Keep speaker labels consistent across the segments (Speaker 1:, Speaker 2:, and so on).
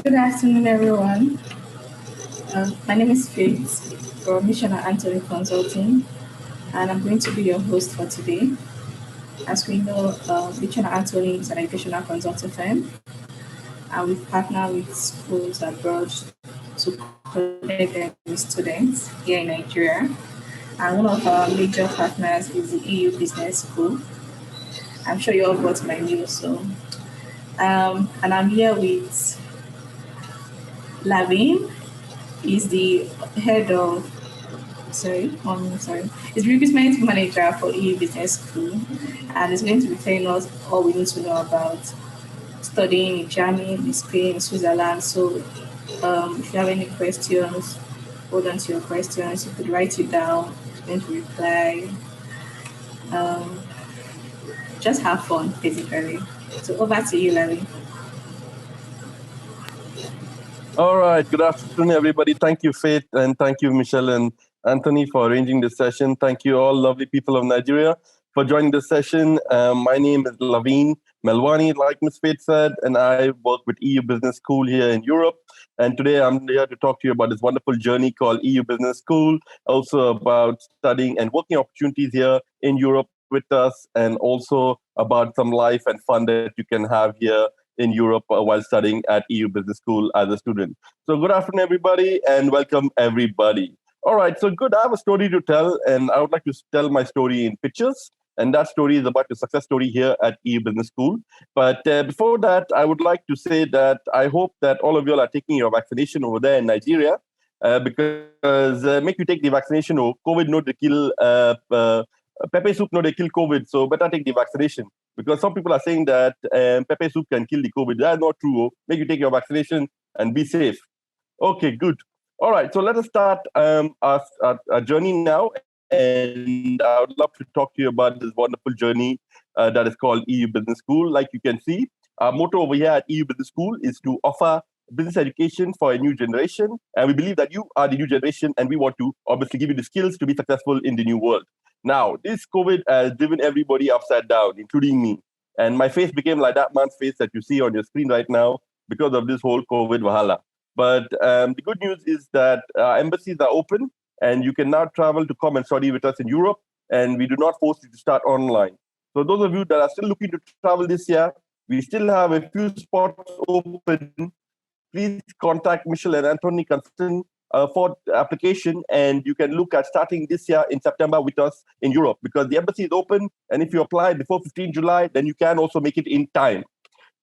Speaker 1: Good afternoon, everyone. My name is Faith from Mission and Anthony Consulting, and I'm going to be your host for today. As we know, Mission and Anthony is an educational consulting firm, and we partner with schools abroad to connect them with students here in Nigeria. And one of our major partners is the EU Business School. I'm sure you all got my news, and I'm here with Lavin. Is the head of is recruitment manager for EU Business School, and is going to be telling us all we need to know about studying in Germany, in Spain, in Switzerland. So, if you have any questions, hold on to your questions. You could write it down. He's going to reply. Um, just have fun, basically. So over to you, Larry.
Speaker 2: All right. Good afternoon, everybody. Thank you, Faith, and thank you, Michelle and Anthony, for arranging this session. Thank you, all lovely people of Nigeria, for joining this session. My name is Laveen Melwani, like Ms. Faith said, and I work with EU Business School here in Europe. And today I'm here to talk to you about this wonderful journey called EU Business School, also about studying and working opportunities here in Europe with us, and also about some life and fun that you can have here in Europe while studying at EU Business School as a student. So good afternoon, everybody, and welcome, everybody. All right, so good. I have a story to tell, and I would like to tell my story in pictures. And that story is about the success story here at EU Business School. But before that, I would like to say that I hope that all of you are taking your vaccination over there in Nigeria, because make you take the vaccination or COVID no to kill pepper soup no they kill COVID, so better take the vaccination. Because some people are saying that pepper soup can kill the COVID. That's not true. Make you take your vaccination and be safe. Okay, good. All right, so let us start our journey now. And I would love to talk to you about this wonderful journey that is called EU Business School. Like you can see, our motto over here at EU Business School is to offer business education for a new generation. And we believe that you are the new generation, and we want to obviously give you the skills to be successful in the new world. Now, this COVID has driven everybody upside down, including me. And my face became like that man's face that you see on your screen right now because of this whole COVID wahala. But the good news is that embassies are open, and you can now travel to come and study with us in Europe, and we do not force you to start online. So those of you that are still looking to travel this year, we still have a few spots open. Please contact Michelle and Anthony Constant for the application, and you can look at starting this year in September with us in Europe, because the embassy is open, and if you apply before 15 July, then you can also make it in time.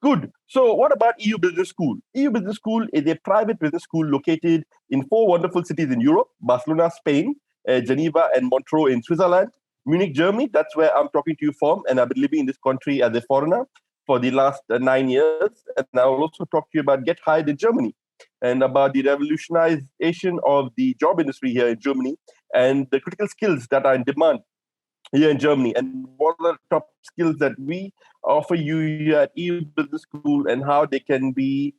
Speaker 2: Good. So what about EU Business School? EU Business School is a private business school located in 4 wonderful cities in Europe: Barcelona, Spain, Geneva, and Montreux in Switzerland, Munich, Germany. That's where I'm talking to you from, and I've been living in this country as a foreigner for the last 9 years. And I'll also talk to you about Get Hired in Germany, and about the revolutionization of the job industry here in Germany, and the critical skills that are in demand here in Germany, and what are the top skills that we offer you here at EU Business School, and how they can be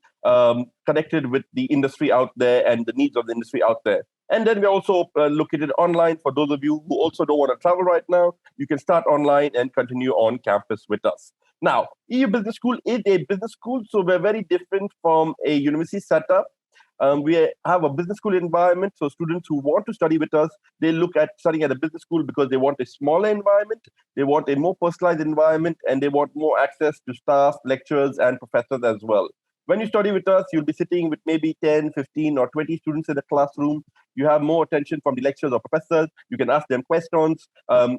Speaker 2: connected with the industry out there and the needs of the industry out there. And then we're also located online for those of you who also don't want to travel right now. You can start online and continue on campus with us. Now, EU Business School is a business school, so we're very different from a university setup. We have a business school environment, so students who want to study with us, they look at studying at a business school because they want a smaller environment, they want a more personalized environment, and they want more access to staff, lecturers, and professors as well. When you study with us, you'll be sitting with maybe 10, 15, or 20 students in the classroom. You have more attention from the lecturers or professors. You can ask them questions.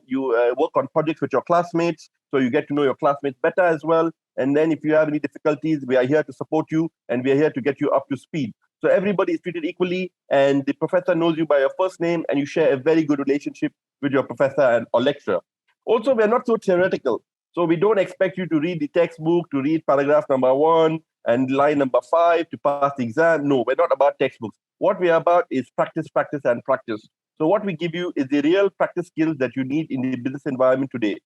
Speaker 2: You work on projects with your classmates, so you get to know your classmates better as well. And then if you have any difficulties, we are here to support you, and we are here to get you up to speed. So everybody is treated equally, and the professor knows you by your first name, and you share a very good relationship with your professor or lecturer. Also, we're not so theoretical. So we don't expect you to read the textbook, to read paragraph number 1 and line number 5 to pass the exam. No, we're not about textbooks. What we're about is practice, practice, and practice. So what we give you is the real practice skills that you need in the business environment today.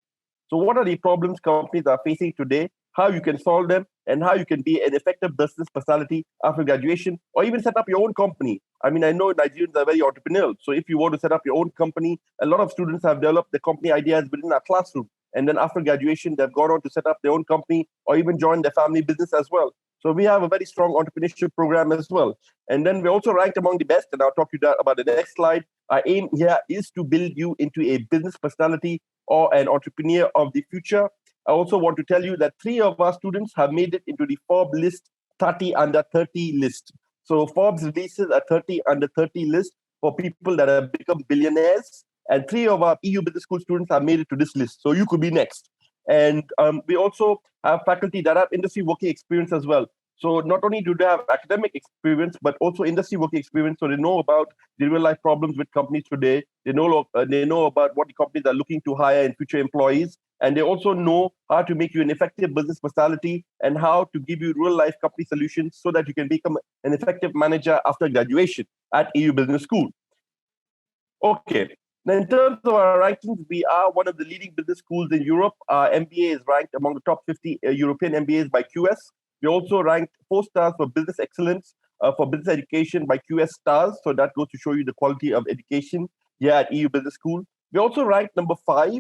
Speaker 2: So what are the problems companies are facing today, how you can solve them, and how you can be an effective business personality after graduation, or even set up your own company. I mean, I know Nigerians are very entrepreneurial. So if you want to set up your own company, a lot of students have developed the company ideas within our classroom. And then after graduation, they've gone on to set up their own company or even join their family business as well. So we have a very strong entrepreneurship program as well. And then we're also ranked among the best, and I'll talk to you about the next slide. Our aim here is to build you into a business personality or an entrepreneur of the future. I also want to tell you that 3 of our students have made it into the Forbes list 30 under 30 list. So Forbes releases a 30 under 30 list for people that have become billionaires. And 3 of our EU Business School students have made it to this list. So you could be next. And we also have faculty that have industry working experience as well. So not only do they have academic experience, but also industry working experience. So they know about the real life problems with companies today. They know about what the companies are looking to hire in future employees. And they also know how to make you an effective business personality and how to give you real life company solutions so that you can become an effective manager after graduation at EU Business School. Okay. Now, in terms of our rankings, we are one of the leading business schools in Europe. Our MBA is ranked among the top 50 European MBAs by QS. We also ranked 4 stars for business excellence for business education by QS stars. So that goes to show you the quality of education here at EU Business School. We also ranked number 5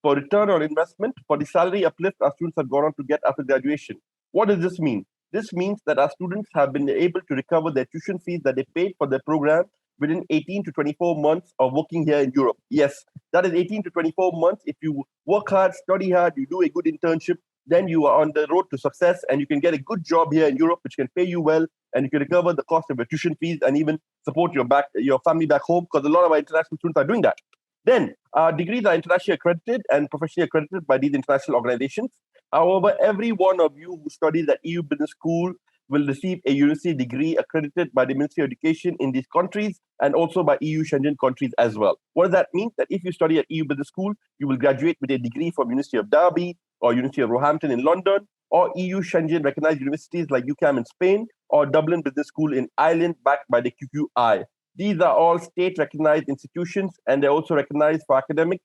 Speaker 2: for return on investment for the salary uplift our students have gone on to get after graduation. What does this mean? This means that our students have been able to recover their tuition fees that they paid for their program within 18 to 24 months of working here in Europe. Yes, that is 18 to 24 months. If you work hard, study hard, you do a good internship, then you are on the road to success and you can get a good job here in Europe, which can pay you well, and you can recover the cost of your tuition fees and even support your family back home, because a lot of our international students are doing that. Then, our degrees are internationally accredited and professionally accredited by these international organizations. However, every one of you who studies at EU Business School will receive a university degree accredited by the Ministry of Education in these countries and also by EU Schengen countries as well. What does that mean? That if you study at EU Business School, you will graduate with a degree from University of Derby or University of Roehampton in London, or EU Schengen recognized universities like UCAM in Spain or Dublin Business School in Ireland backed by the QQI. These are all state-recognized institutions, and they're also recognized for academic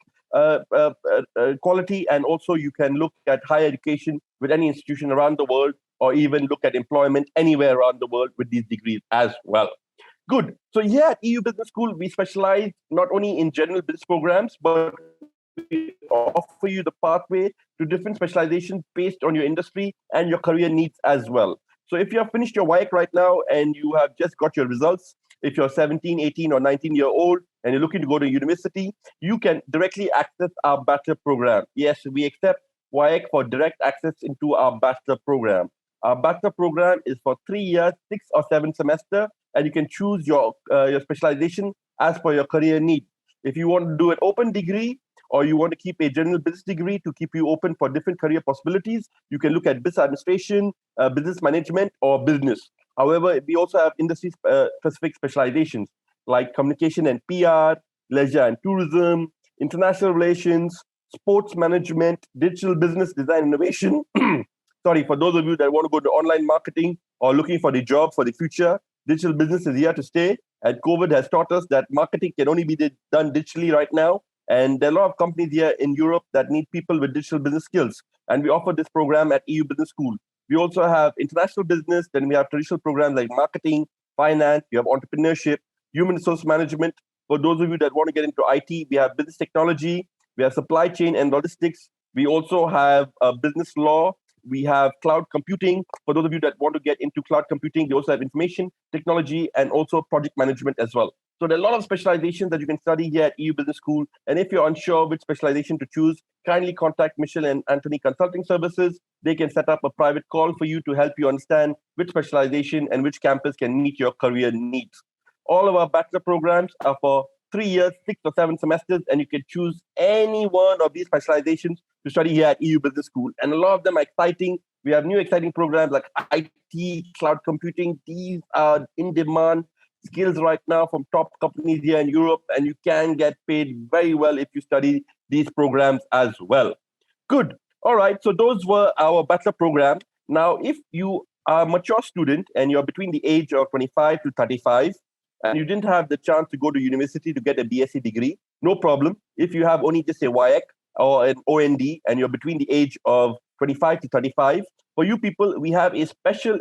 Speaker 2: quality, and also you can look at higher education with any institution around the world, or even look at employment anywhere around the world with these degrees as well. Good. So here at EU Business School, we specialize not only in general business programs, but we offer you the pathway to different specializations based on your industry and your career needs as well. So if you have finished your WIAC right now and you have just got your results, if you're 17, 18, or 19-year-old and you're looking to go to university, you can directly access our bachelor program. Yes, we accept WIAC for direct access into our bachelor program. Our bachelor program is for 3 years, 6 or 7 semesters, and you can choose your specialization as per your career need. If you want to do an open degree, or you want to keep a general business degree to keep you open for different career possibilities, you can look at business administration, business management, or business. However, we also have industry-specific specializations like communication and PR, leisure and tourism, international relations, sports management, digital business design innovation. Sorry, for those of you that want to go to online marketing or looking for the job for the future, digital business is here to stay. And COVID has taught us that marketing can only be done digitally right now. And there are a lot of companies here in Europe that need people with digital business skills. And we offer this program at EU Business School. We also have international business. Then we have traditional programs like marketing, finance. We have entrepreneurship, human resource management. For those of you that want to get into IT, we have business technology. We have supply chain and logistics. We also have business law. We have cloud computing. For those of you that want to get into cloud computing, they also have information technology and also project management as well. So there are a lot of specializations that you can study here at EU Business School. And if you're unsure which specialization to choose, kindly contact Michelle and Anthony Consulting Services. They can set up a private call for you to help you understand which specialization and which campus can meet your career needs. All of our bachelor programs are for 3 years, 6 or 7 semesters, and you can choose any one of these specializations to study here at EU Business School. And a lot of them are exciting. We have new exciting programs like IT, cloud computing. These are in demand skills right now from top companies here in Europe, and you can get paid very well if you study these programs as well. Good. All right. So those were our bachelor program. Now, if you are a mature student and you're between the age of 25 to 35, and you didn't have the chance to go to university to get a BSc degree, no problem. If you have only just a WIAC or an OND and you're between the age of 25 to 35, for you people, we have a special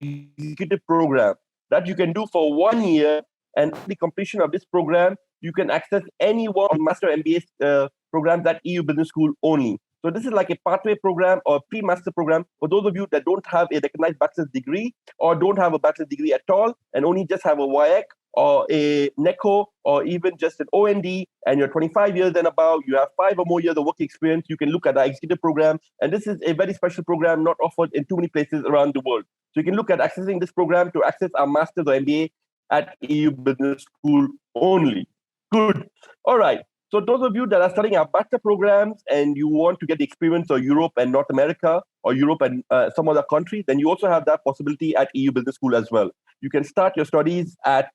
Speaker 2: executive program that you can do for 1 year, and at the completion of this program, you can access any one of Master MBA programs at EU Business School only. So this is like a pathway program or pre-master program for those of you that don't have a recognized bachelor's degree or don't have a bachelor's degree at all and only just have a WIAC or a NECO or even just an OND and you're 25 years and above, you have 5 or more years of work experience, you can look at our executive program. And this is a very special program not offered in too many places around the world. So you can look at accessing this program to access our master's or MBA at EU Business School only. Good. All right. So those of you that are studying our bachelor programs and you want to get the experience of Europe and North America or Europe and some other country, then you also have that possibility at EU Business School as well. You can start your studies at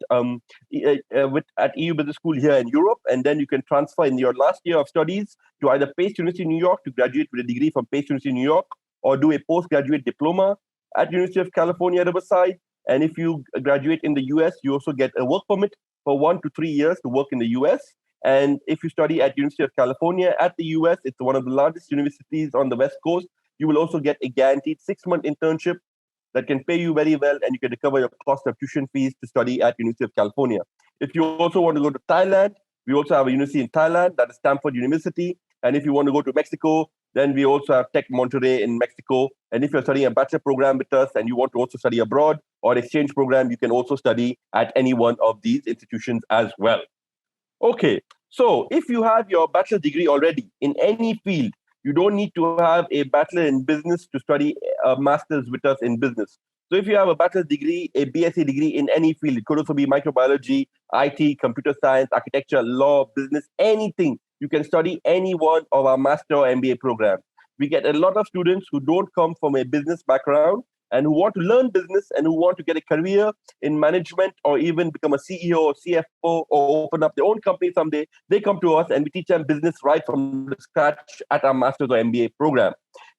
Speaker 2: EU Business School here in Europe, and then you can transfer in your last year of studies to either Pace University New York to graduate with a degree from Pace University New York, or do a postgraduate diploma at University of California, Riverside. And if you graduate in the US, you also get a work permit for 1 to 3 years to work in the US. And if you study at University of California at the US, it's one of the largest universities on the West Coast. You will also get a guaranteed 6-month internship that can pay you very well, and you can recover your cost of tuition fees to study at University of California. If you also want to go to Thailand, we also have a university in Thailand, that is Stanford University. And if you want to go to Mexico, then we also have Tech Monterrey in Mexico. And if you're studying a bachelor program with us and you want to also study abroad or exchange program, you can also study at any one of these institutions as well. Okay, so if you have your bachelor's degree already in any field, you don't need to have a bachelor in business to study a master's with us in business. So if you have a bachelor's degree, a BSc degree in any field, it could also be microbiology, IT, computer science, architecture, law, business, anything. You can study any one of our master or MBA programs. We get a lot of students who don't come from a business background and who want to learn business and who want to get a career in management or even become a CEO or CFO or open up their own company someday. They come to us and we teach them business right from the scratch at our master's or MBA program.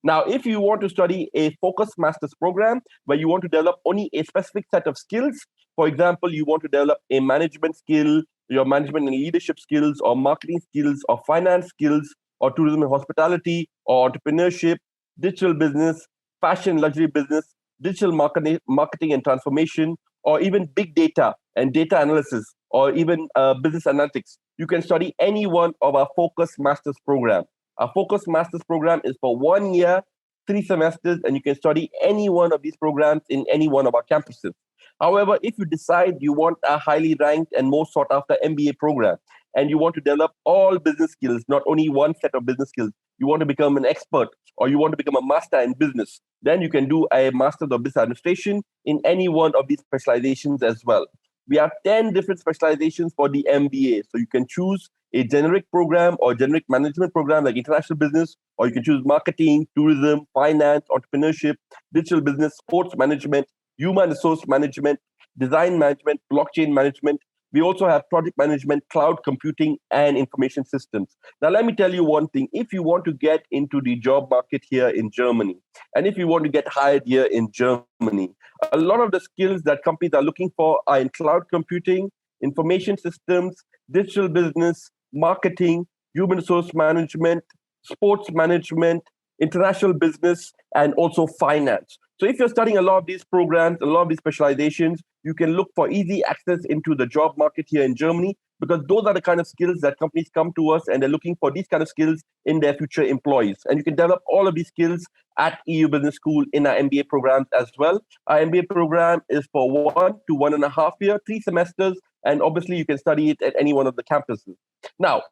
Speaker 2: Now, if you want to study a focused master's program where you want to develop only a specific set of skills, for example, you want to develop a management skill, your management and leadership skills, or marketing skills, or finance skills, or tourism and hospitality, or entrepreneurship, digital business, fashion luxury business, digital marketing and transformation, or even big data and data analysis, or even business analytics. You can study any one of our focused master's program. Our focused master's program is for 1 year, 3 semesters, and you can study any one of these programs in any one of our campuses. However, if you decide you want a highly ranked and most sought after MBA program, and you want to develop all business skills, not only one set of business skills, you want to become an expert or you want to become a master in business, then you can do a Master's of Business Administration in any one of these specializations as well. We have 10 different specializations for the MBA. So you can choose a generic program or generic management program like international business, or you can choose marketing, tourism, finance, entrepreneurship, digital business, sports management, human resource management, design management, blockchain management. We also have project management, cloud computing, and information systems. Now, let me tell you one thing. If you want to get into the job market here in Germany, and if you want to get hired here in Germany, a lot of the skills that companies are looking for are in cloud computing, information systems, digital business, marketing, human resource management, sports management, international business, and also finance. So if you're studying a lot of these programs, a lot of these specializations, you can look for easy access into the job market here in Germany, because those are the kind of skills that companies come to us and they're looking for these kind of skills in their future employees. And you can develop all of these skills at EU Business School in our MBA programs as well. Our MBA program is for 1 to 1.5 years, 3 semesters, and obviously you can study it at any one of the campuses. Now,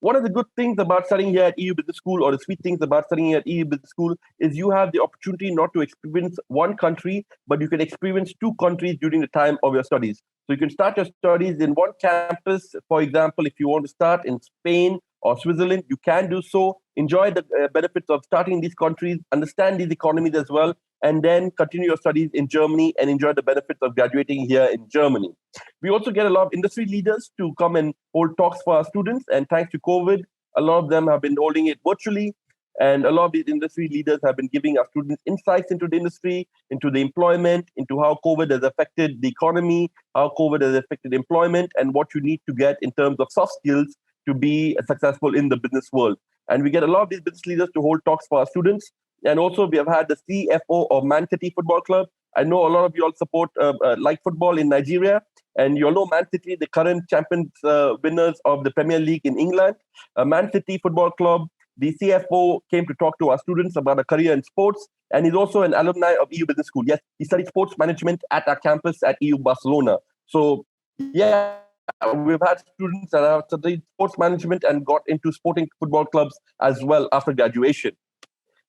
Speaker 2: one of the good things about studying here at EU Business School, or the sweet things about studying here at EU Business School, is you have the opportunity not to experience one country, but you can experience 2 countries during the time of your studies. So you can start your studies in one campus. For example, if you want to start in Spain or Switzerland, you can do so. Enjoy the benefits of starting in these countries, understand these economies as well, and then continue your studies in Germany and enjoy the benefits of graduating here in Germany. We also get a lot of industry leaders to come and hold talks for our students. And thanks to COVID, a lot of them have been holding it virtually. And a lot of these industry leaders have been giving our students insights into the industry, into the employment, into how COVID has affected the economy, how COVID has affected employment, and what you need to get in terms of soft skills to be successful in the business world. And we get a lot of these business leaders to hold talks for our students. And also, we have had the CFO of Man City Football Club. I know a lot of you all support like football in Nigeria. And you all know Man City, the current champions, winners of the Premier League in England. Man City Football Club the CFO came to talk to our students about a career in sports, and he's also an alumni of EU Business School. Yes, he studied sports management at our campus at EU Barcelona. So, yeah, we've had students that have studied sports management and got into sporting football clubs as well after graduation.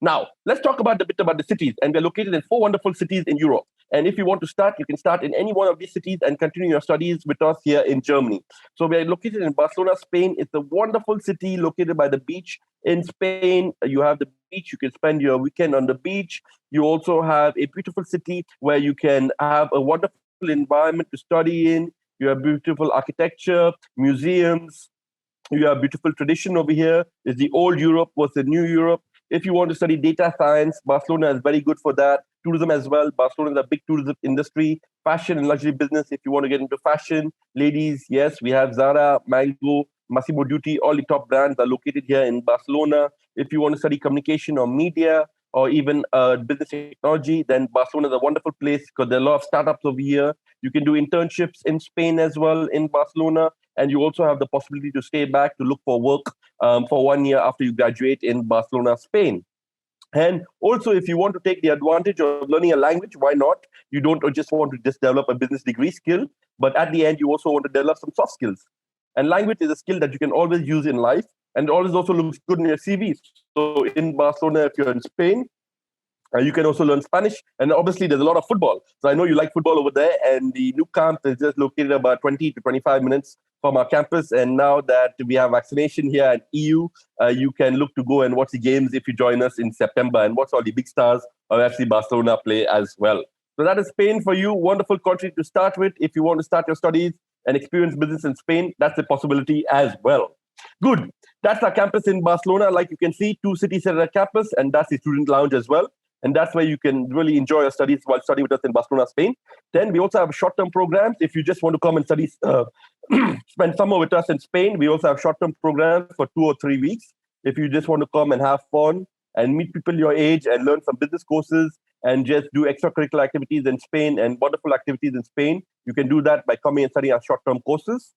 Speaker 2: Now, let's talk about a bit about the cities. And we're located in 4 wonderful cities in Europe. And if you want to start, you can start in any one of these cities and continue your studies with us here in Germany. So we're located in Barcelona, Spain. It's a wonderful city located by the beach. In Spain, you have the beach. You can spend your weekend on the beach. You also have a beautiful city where you can have a wonderful environment to study in. You have beautiful architecture, museums, you have beautiful tradition over here. It's the old Europe versus new Europe. If you want to study data science, Barcelona is very good for that. Tourism as well. Barcelona is a big tourism industry. Fashion and luxury business. If you want to get into fashion, ladies, yes, we have Zara, Mango, Massimo Dutti. All the top brands are located here in Barcelona. If you want to study communication or media or even business technology, then Barcelona is a wonderful place because there are a lot of startups over here. You can do internships in Spain as well in Barcelona. And you also have the possibility to stay back to look for work for 1 year after you graduate in Barcelona, Spain. And also, if you want to take the advantage of learning a language, why not? You don't just want to just develop a business degree skill, but at the end, you also want to develop some soft skills. And language is a skill that you can always use in life, and it always also looks good in your CV. So in Barcelona, if you're in Spain, you can also learn Spanish. And obviously, there's a lot of football. So I know you like football over there. And the new camp is just located about 20 to 25 minutes from our campus. And now that we have vaccination here at EU, you can look to go and watch the games if you join us in September and watch all the big stars of FC Barcelona play as well. So that is Spain for you. Wonderful country to start with. If you want to start your studies and experience business in Spain, that's a possibility as well. Good. That's our campus in Barcelona. Like you can see, 2 cities at our campus, and that's the student lounge as well. And that's where you can really enjoy your studies while studying with us in Barcelona, Spain. Then we also have short-term programs. If you just want to come and study, spend summer with us in Spain, we also have short-term programs for 2 or 3 weeks. If you just want to come and have fun and meet people your age and learn some business courses and just do extracurricular activities in Spain and wonderful activities in Spain, you can do that by coming and studying our short-term courses.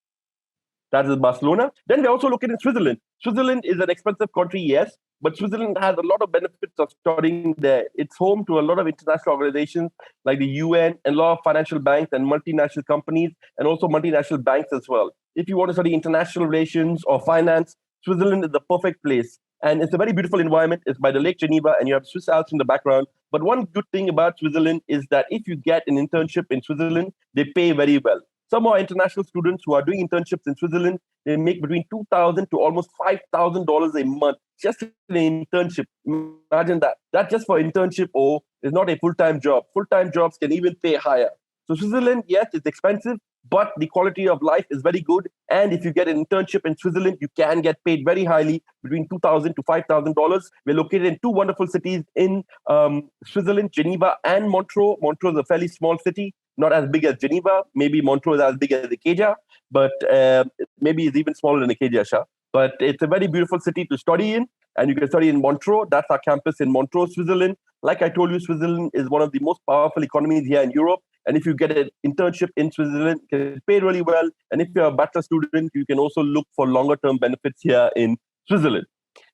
Speaker 2: That is Barcelona. Then we're also looking at Switzerland. Switzerland is an expensive country, yes, but Switzerland has a lot of benefits of studying there. It's home to a lot of international organizations like the UN and a lot of financial banks and multinational companies and also multinational banks as well. If you want to study international relations or finance, Switzerland is the perfect place. And it's a very beautiful environment. It's by the Lake Geneva and you have Swiss Alps in the background. But one good thing about Switzerland is that if you get an internship in Switzerland, they pay very well. Some of our international students who are doing internships in Switzerland, they make between $2,000 to almost $5,000 a month just in an internship. Imagine that. That just for internship or is not a full-time job. Full-time jobs can even pay higher. So Switzerland, yes, it's expensive, but the quality of life is very good. And if you get an internship in Switzerland, you can get paid very highly, between $2,000 to $5,000. We're located in 2 wonderful cities in Switzerland, Geneva and Montreux. Montreux is a fairly small city, not as big as Geneva. Maybe Montreux is as big as Acadia, but maybe it's even smaller than Acadia, Shah. But it's a very beautiful city to study in, and you can study in Montreux. That's our campus in Montreux, Switzerland. Like I told you, Switzerland is one of the most powerful economies here in Europe. And if you get an internship in Switzerland, you can pay really well. And if you're a bachelor student, you can also look for longer-term benefits here in Switzerland.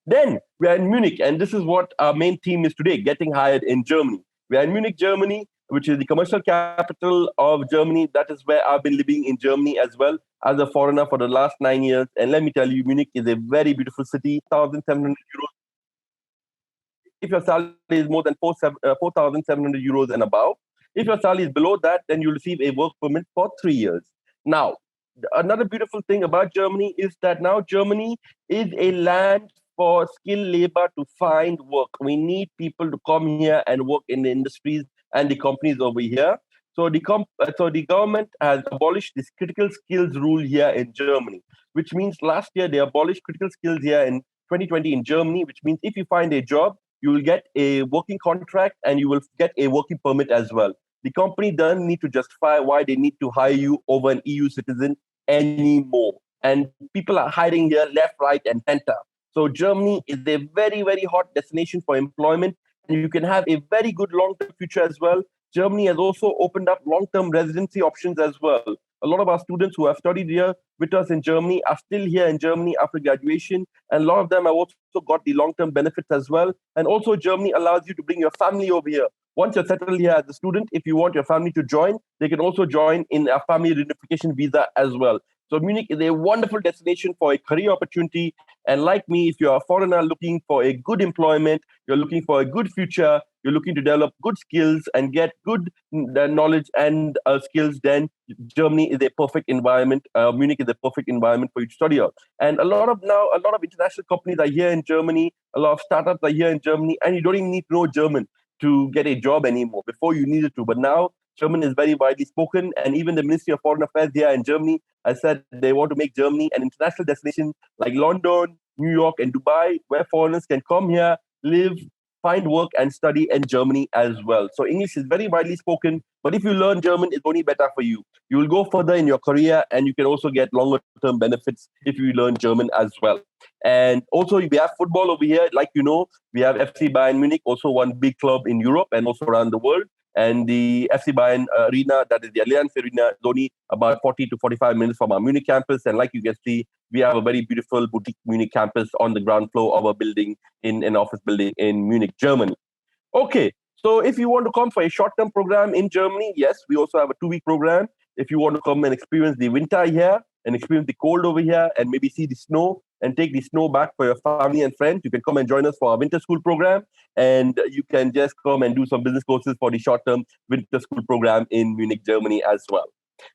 Speaker 2: Then we are in Munich, and this is what our main theme is today, getting hired in Germany. We are in Munich, Germany, which is the commercial capital of Germany. That is where I've been living in Germany as well as a foreigner for the last 9 years. And let me tell you, Munich is a very beautiful city, 1,700 euros. If your salary is more than 4,700 euros and above, if your salary is below that, then you'll receive a work permit for 3 years. Now, another beautiful thing about Germany is that now Germany is a land for skilled labor to find work. We need people to come here and work in the industries and the companies over here. So the government has abolished this critical skills rule here in Germany, which means last year they abolished critical skills here in 2020 in Germany, which means if you find a job, you will get a working contract and you will get a working permit as well. The company doesn't need to justify why they need to hire you over an EU citizen anymore. And people are hiding here left, right, and center. So Germany is a very, very hot destination for employment. And you can have a very good long-term future as well. Germany has also opened up long-term residency options as well. A lot of our students who have studied here with us in Germany are still here in Germany after graduation. And a lot of them have also got the long-term benefits as well. And also Germany allows you to bring your family over here. Once you're settled here as a student, if you want your family to join, they can also join in a family reunification visa as well. So Munich is a wonderful destination for a career opportunity. And like me, if you're a foreigner looking for a good employment, you're looking for a good future, you're looking to develop good skills and get good knowledge and skills, then Germany is a perfect environment. Munich is a perfect environment for you to study out. And a lot of international companies are here in Germany. A lot of startups are here in Germany, and you don't even need to know German to get a job anymore. Before you needed to, but now German is very widely spoken, and even the Ministry of Foreign Affairs here in Germany has said they want to make Germany an international destination like London, New York, and Dubai, where foreigners can come here, live, find work, and study in Germany as well. So English is very widely spoken, but if you learn German, it's only better for you. You will go further in your career, and you can also get longer term benefits if you learn German as well. And also, we have football over here. Like you know, we have FC Bayern Munich, also one big club in Europe and also around the world. And the FC Bayern Arena, that is the Allianz Arena, is only about 40 to 45 minutes from our Munich campus. And like you can see, we have a very beautiful boutique Munich campus on the ground floor of a building in an office building in Munich, Germany. Okay, so if you want to come for a short-term program in Germany, yes, we also have a 2-week program. If you want to come and experience the winter here and experience the cold over here and maybe see the snow and take the snow back for your family and friends, you can come and join us for our winter school program. And you can just come and do some business courses for the short-term winter school program in Munich, Germany as well.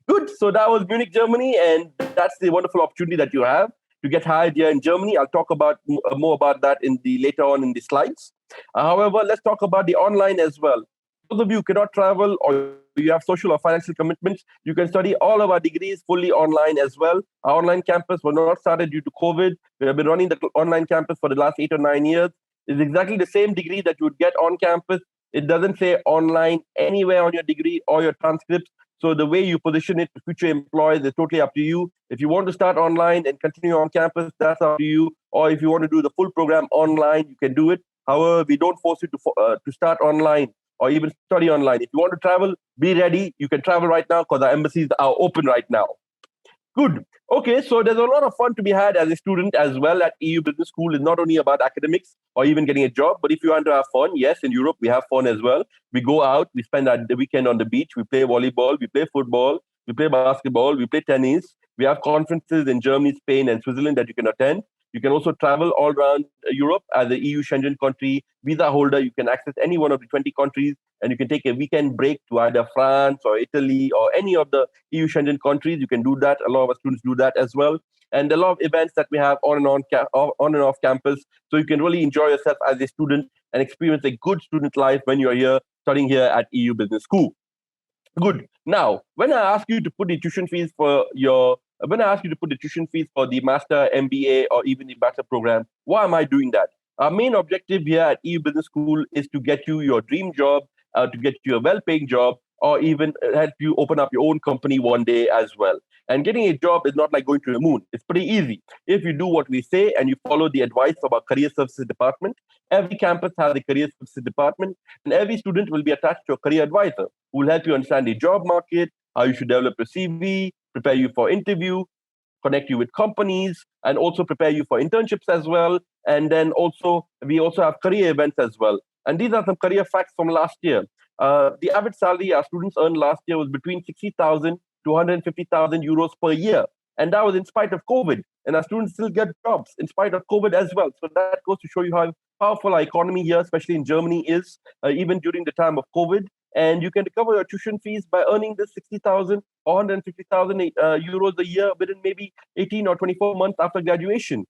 Speaker 2: Good. So that was Munich, Germany, and that's the wonderful opportunity that you have to get hired here in Germany. I'll talk about more about that in the later on in the slides. However, let's talk about the online as well. For those of you who cannot travel or you have social or financial commitments, you can study all of our degrees fully online as well. Our online campus was not started due to COVID. We have been running the online campus for the last 8 or 9 years. It's exactly the same degree that you would get on campus. It doesn't say online anywhere on your degree or your transcripts. So the way you position it to future employees is totally up to you. If you want to start online and continue on campus, that's up to you. Or if you want to do the full program online, you can do it. However, we don't force you to start online or even study online. If you want to travel, be ready. You can travel right now because our embassies are open right now. Good. Okay, so there's a lot of fun to be had as a student as well at EU Business School. It's not only about academics or even getting a job, but if you want to have fun, yes, in Europe we have fun as well. We go out, we spend the weekend on the beach, we play volleyball, we play football, we play basketball, we play tennis. We have conferences in Germany, Spain, and Switzerland that you can attend. You can also travel all around Europe as a EU Schengen country visa holder. You can access any one of the 20 countries, and you can take a weekend break to either France or Italy or any of the EU Schengen countries. You can do that. A lot of our students do that as well. And a lot of events that we have on and off campus. So you can really enjoy yourself as a student and experience a good student life when you're here studying here at EU Business School. Good. Now, when I ask you to put the tuition fees for the master, MBA, or even the bachelor program, why am I doing that? Our main objective here at EU Business School is to get you your dream job, to get you a well-paying job, or even help you open up your own company one day as well. And getting a job is not like going to the moon. It's pretty easy. If you do what we say and you follow the advice of our career services department, every campus has a career services department, and every student will be attached to a career advisor who will help you understand the job market, how you should develop your CV, prepare you for interview, connect you with companies, and also prepare you for internships as well. And then also, we also have career events as well. And these are some career facts from last year. The average salary our students earned last year was between 60,000 to 150,000 euros per year. And that was in spite of COVID. And our students still get jobs in spite of COVID as well. So that goes to show you how powerful our economy here, especially in Germany, is, even during the time of COVID. And you can recover your tuition fees by earning this 60,000 or 150,000 euros a year within maybe 18 or 24 months after graduation.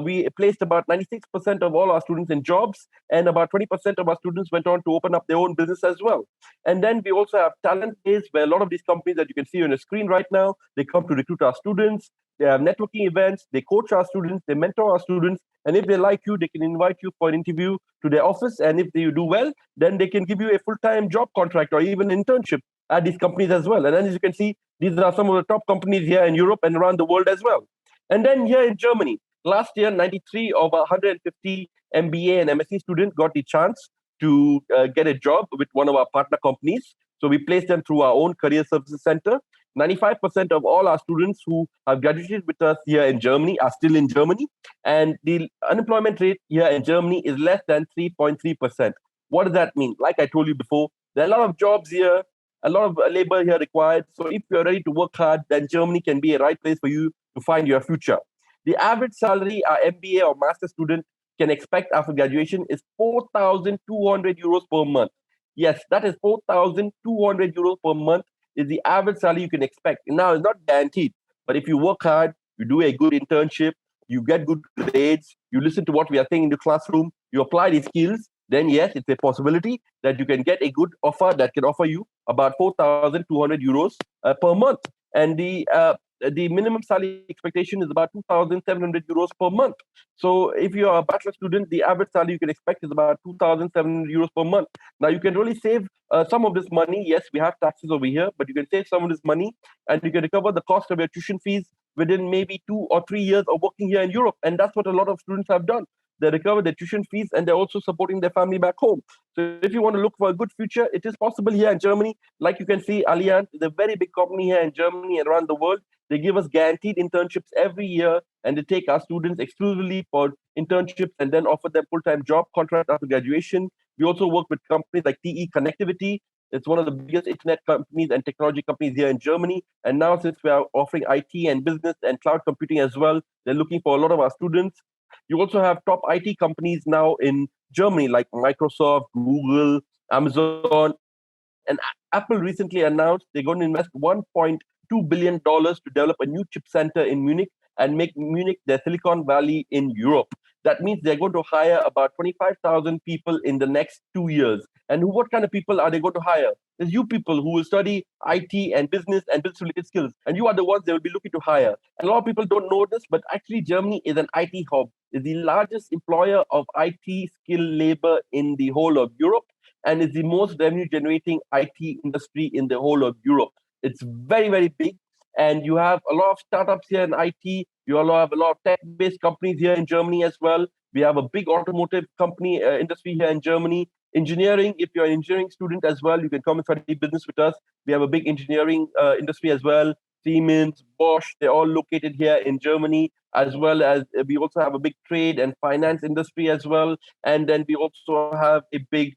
Speaker 2: We placed about 96% of all our students in jobs, and about 20% of our students went on to open up their own business as well. And then we also have talent days, where a lot of these companies that you can see on the screen right now, they come to recruit our students. They have networking events, they coach our students, they mentor our students, and if they like you, they can invite you for an interview to their office. And if you do well, then they can give you a full-time job contract or even internship at these companies as well. And then as you can see, these are some of the top companies here in Europe and around the world as well. And then here in Germany, last year, 93 of 150 MBA and MSc students got the chance to get a job with one of our partner companies. So we placed them through our own career services center. 95% of all our students who have graduated with us here in Germany are still in Germany, and the unemployment rate here in Germany is less than 3.3%. What does that mean? Like I told you before, there are a lot of jobs here, a lot of labor here required. So if you're ready to work hard, then Germany can be a right place for you to find your future. The average salary our MBA or master student can expect after graduation is 4,200 euros per month. Yes, that is 4,200 euros per month is the average salary you can expect. Now, it's not guaranteed, but if you work hard, you do a good internship, you get good grades, you listen to what we are saying in the classroom, you apply these skills, then yes, it's a possibility that you can get a good offer that can offer you about 4,200 euros per month. And the minimum salary expectation is about 2,700 euros per month. So if you're a bachelor student, the average salary you can expect is about 2,700 euros per month. Now you can really save some of this money. Yes, we have taxes over here, but you can save some of this money and you can recover the cost of your tuition fees within maybe 2 or 3 years of working here in Europe. And that's what a lot of students have done. They recover their tuition fees and they're also supporting their family back home. So if you want to look for a good future, it is possible here in Germany. Like you can see, Allianz is a very big company here in Germany and around the world. They give us guaranteed internships every year, and they take our students exclusively for internships and then offer them full-time job contract after graduation. We also work with companies like TE Connectivity. It's one of the biggest internet companies and technology companies here in Germany. And now, since we are offering IT and business and cloud computing as well, they're looking for a lot of our students. You also have top IT companies now in Germany, like Microsoft, Google, Amazon, and Apple recently announced they're going to invest $1.2 billion to develop a new chip center in Munich and make Munich their Silicon Valley in Europe. That means they're going to hire about 25,000 people in the next 2 years. And what kind of people are they going to hire? There's you people who will study IT and business related skills. And you are the ones they will be looking to hire. And a lot of people don't know this, but actually Germany is an IT hub. It's the largest employer of IT skilled labor in the whole of Europe and is the most revenue generating IT industry in the whole of Europe. It's very, very big. And you have a lot of startups here in IT. You have a lot of tech-based companies here in Germany as well. We have a big automotive company industry here in Germany. Engineering, if you're an engineering student as well, you can come and study business with us. We have a big engineering industry as well. Siemens, Bosch, they're all located here in Germany, as well as we also have a big trade and finance industry as well. And then we also have a big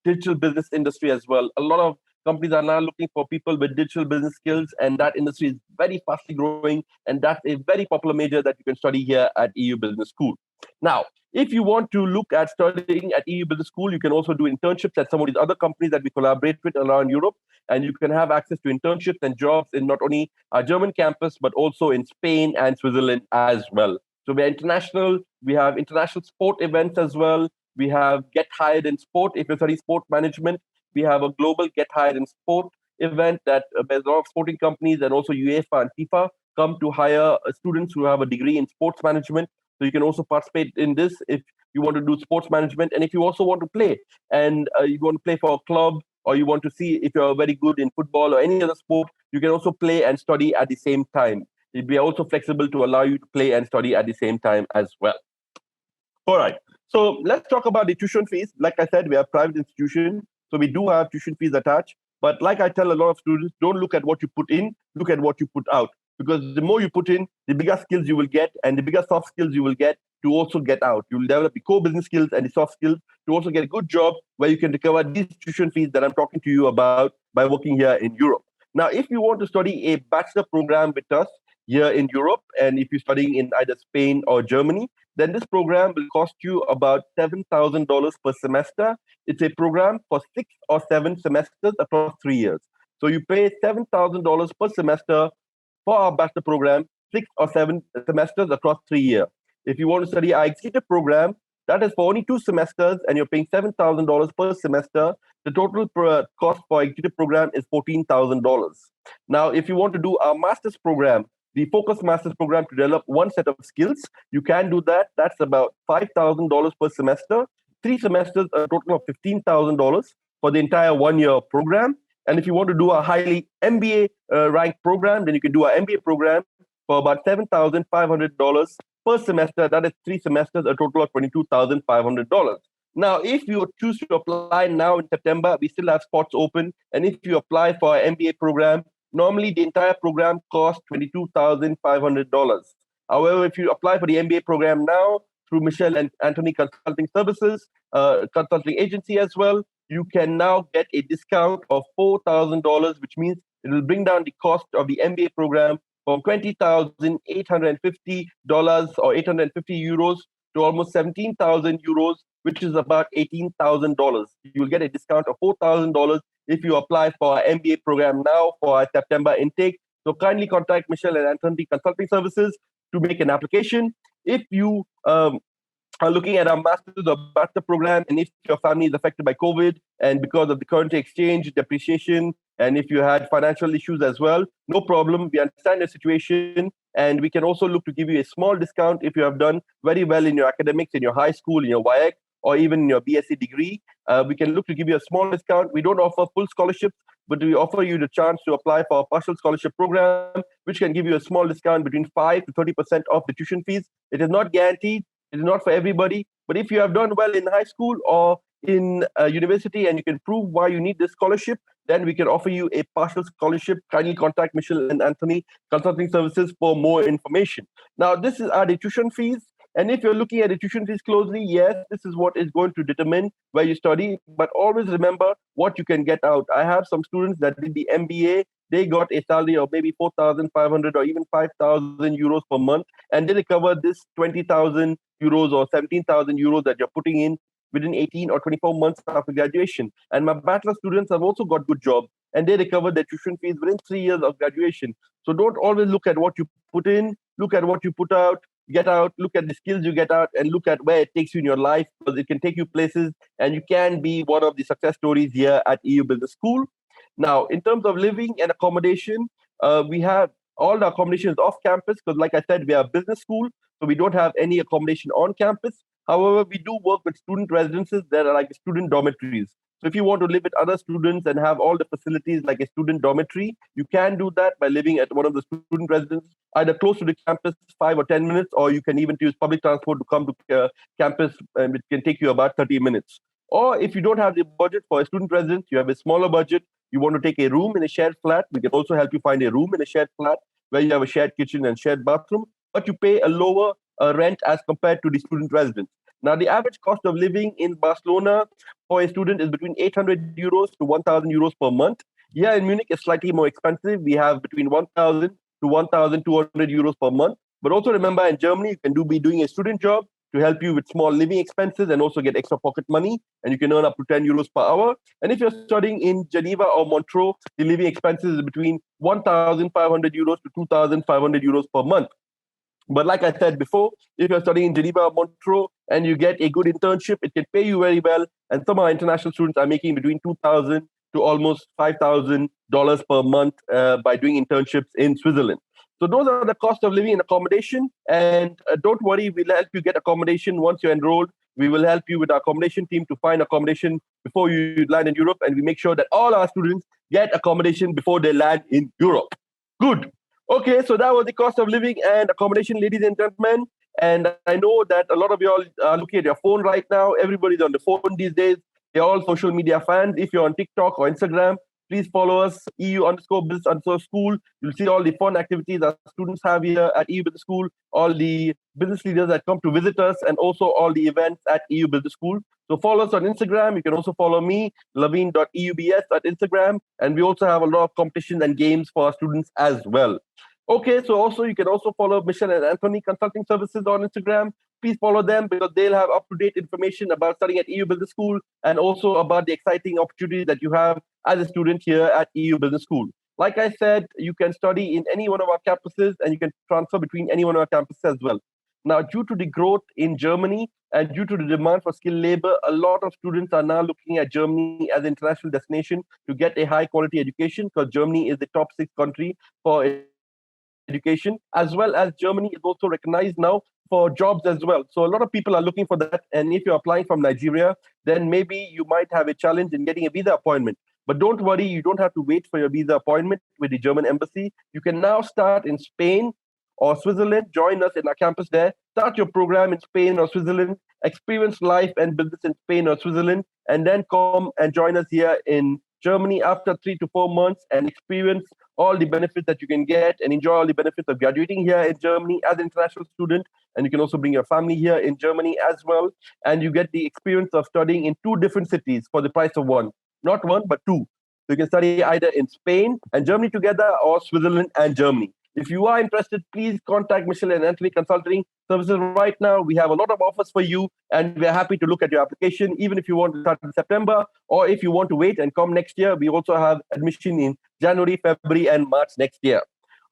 Speaker 2: digital business industry as well. A lot of companies are now looking for people with digital business skills, and that industry is very fastly growing. And that's a very popular major that you can study here at EU Business School. Now, if you want to look at studying at EU Business School, you can also do internships at some of these other companies that we collaborate with around Europe. And you can have access to internships and jobs in not only our German campus, but also in Spain and Switzerland as well. So we're international. We have international sport events as well. We have Get Hired in Sport if you study sport management. We have a global Get Hired in Sport event that there's a lot of sporting companies and also UEFA and FIFA come to hire students who have a degree in sports management. So you can also participate in this if you want to do sports management, and if you also want to play and you want to play for a club, or you want to see if you're very good in football or any other sport, you can also play and study at the same time. We are also flexible to allow you to play and study at the same time as well. All right. So let's talk about the tuition fees. Like I said, we are a private institution, so we do have tuition fees attached. But like I tell a lot of students, don't look at what you put in, look at what you put out. Because the more you put in, the bigger skills you will get, and the bigger soft skills you will get to also get out. You will develop the core business skills and the soft skills to also get a good job where you can recover these tuition fees that I'm talking to you about by working here in Europe. Now, if you want to study a bachelor program with us here in Europe, and if you're studying in either Spain or Germany, then this program will cost you about $7,000 per semester. It's a program for 6 or 7 semesters across 3 years. So you pay $7,000 per semester for our bachelor program, 6 or 7 semesters across 3 years. If you want to study our executive program, that is for only 2 semesters, and you're paying $7,000 per semester. The total cost for executive program is $14,000. Now, if you want to do our master's program, the focus master's program to develop one set of skills, you can do that. That's about $5,000 per semester. 3 semesters, a total of $15,000 for the entire 1 year program. And if you want to do a highly MBA ranked program, then you can do an MBA program for about $7,500 per semester. That is 3 semesters, a total of $22,500. Now, if you choose to apply now in September, we still have spots open. And if you apply for an MBA program, Normally, the entire program costs $22,500. However, if you apply for the MBA program now through Michelle and Anthony Consulting Services, consulting agency as well, you can now get a discount of $4,000, which means it will bring down the cost of the MBA program from $20,850 or 850 euros to almost 17,000 euros, which is about $18,000. You'll get a discount of $4,000 if you apply for our MBA program now for our September intake. So kindly contact Michelle and Anthony Consulting Services to make an application. If you are looking at our master's or bachelor program, and if your family is affected by COVID and because of the currency exchange depreciation, and if you had financial issues as well, no problem. We understand your situation, and we can also look to give you a small discount if you have done very well in your academics, in your high school, in your WIAC, or even in your BSc degree. We can look to give you a small discount. We don't offer full scholarships, but we offer you the chance to apply for a partial scholarship program, which can give you a small discount between 5 to 30% off the tuition fees. It is not guaranteed. It is not for everybody. But if you have done well in high school or in university and you can prove why you need this scholarship, then we can offer you a partial scholarship. Kindly contact Michelle and Anthony Consulting Services for more information. Now, this is our tuition fees. And if you're looking at the tuition fees closely, yes, this is what is going to determine where you study. But always remember what you can get out. I have some students that did the MBA. They got a salary of maybe 4,500 or even 5,000 euros per month. And they recover this 20,000 euros or 17,000 euros that you're putting in within 18 or 24 months after graduation. And my bachelor students have also got good jobs and they recovered their tuition fees within 3 years of graduation. So don't always look at what you put in, look at what you put out, get out, look at the skills you get out, and look at where it takes you in your life, because it can take you places and you can be one of the success stories here at EU Business School. Now, in terms of living and accommodation, we have all the accommodations off campus because, like I said, we are a business school, so we don't have any accommodation on campus. However, we do work with student residences that are like student dormitories. So if you want to live with other students and have all the facilities like a student dormitory, you can do that by living at one of the student residences, either close to the campus, 5 or 10 minutes, or you can even use public transport to come to campus, and it can take you about 30 minutes. Or if you don't have the budget for a student residence, you have a smaller budget, you want to take a room in a shared flat, we can also help you find a room in a shared flat where you have a shared kitchen and shared bathroom, but you pay a lower rent as compared to the student residence. Now, the average cost of living in Barcelona for a student is between 800 euros to 1,000 euros per month. Here in Munich, it's slightly more expensive. We have between 1,000 to 1,200 euros per month. But also remember, in Germany, you can be doing a student job to help you with small living expenses and also get extra pocket money. And you can earn up to 10 euros per hour. And if you're studying in Geneva or Montreux, the living expenses is between 1,500 euros to 2,500 euros per month. But like I said before, if you're studying in Geneva or Montreux and you get a good internship, it can pay you very well. And some of our international students are making between 2,000 to almost $5,000 per month by doing internships in Switzerland. So those are the cost of living and accommodation. And don't worry, we'll help you get accommodation once you're enrolled. We will help you with our accommodation team to find accommodation before you land in Europe. And we make sure that all our students get accommodation before they land in Europe. Good. Okay, so that was the cost of living and accommodation, ladies and gentlemen. And I know that a lot of you all are looking at your phone right now. Everybody's on the phone these days. They're all social media fans. If you're on TikTok or Instagram, please follow us, EU_business_school. You'll see all the fun activities our students have here at EU Business School, all the business leaders that come to visit us, and also all the events at EU Business School. So follow us on Instagram. You can also follow me, laveen.eubs at Instagram. And we also have a lot of competitions and games for our students as well. Okay, so also you can also follow Michelle and Anthony Consulting Services on Instagram. Please follow them because they'll have up-to-date information about studying at EU Business School and also about the exciting opportunities that you have as a student here at EU Business School. Like I said, you can study in any one of our campuses and you can transfer between any one of our campuses as well. Now, due to the growth in Germany and due to the demand for skilled labor, a lot of students are now looking at Germany as an international destination to get a high-quality education because Germany is the top 6 country for education, as well as Germany is also recognized now for jobs as well. So a lot of people are looking for that. And if you're applying from Nigeria, then maybe you might have a challenge in getting a visa appointment. But don't worry, you don't have to wait for your visa appointment with the German embassy. You can now start in Spain or Switzerland. Join us in our campus there. Start your program in Spain or Switzerland. Experience life and business in Spain or Switzerland. And then come and join us here in Germany after 3 to 4 months and experience all the benefits that you can get and enjoy all the benefits of graduating here in Germany as an international student. And you can also bring your family here in Germany as well. And you get the experience of studying in two different cities for the price of one. Not one, but two. So you can study either in Spain and Germany together or Switzerland and Germany. If you are interested, please contact Michelle and Anthony Consulting Services right now. We have a lot of offers for you, and we're happy to look at your application, even if you want to start in September, or if you want to wait and come next year. We also have admission in January, February, and March next year.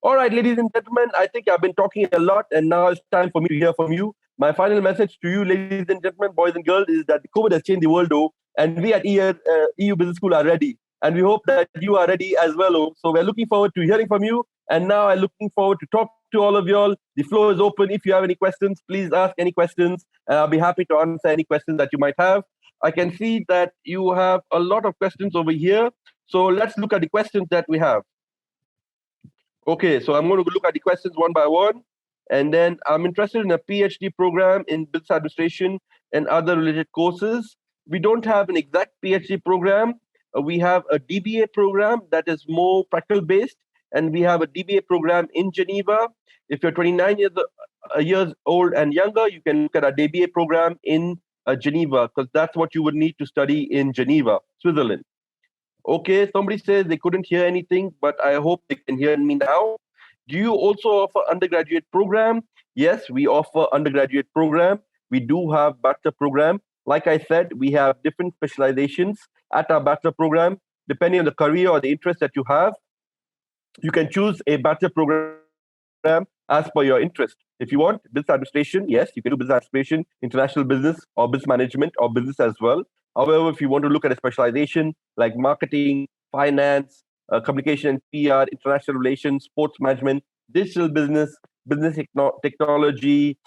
Speaker 2: All right, ladies and gentlemen, I think I've been talking a lot, and now it's time for me to hear from you. My final message to you, ladies and gentlemen, boys and girls, is that COVID has changed the world, though, and we at EU Business School are ready. And we hope that you are ready as well. Oh. So we're looking forward to hearing from you. And now I'm looking forward to talk to all of y'all. The floor is open. If you have any questions, please ask any questions. And I'll be happy to answer any questions that you might have. I can see that you have a lot of questions over here. So let's look at the questions that we have. Okay, so I'm going to look at the questions one by one. And then I'm interested in a PhD program in business administration and other related courses. We don't have an exact PhD program. We have a DBA program that is more practical based, and we have a DBA program in Geneva. If you're 29 years old and younger, you can look at a DBA program in Geneva, because that's what you would need to study in Geneva, Switzerland. Okay, somebody says they couldn't hear anything, but I hope they can hear me now. Do you also offer undergraduate program? Yes, we offer undergraduate program. We do have bachelor program. Like I said, we have different specializations at our bachelor program. Depending on the career or the interest that you have, you can choose a bachelor program as per your interest. If you want business administration, yes, you can do business administration, international business, or business management, or business as well. However, if you want to look at a specialization like marketing, finance, communication and PR, international relations, sports management, digital business, business technology,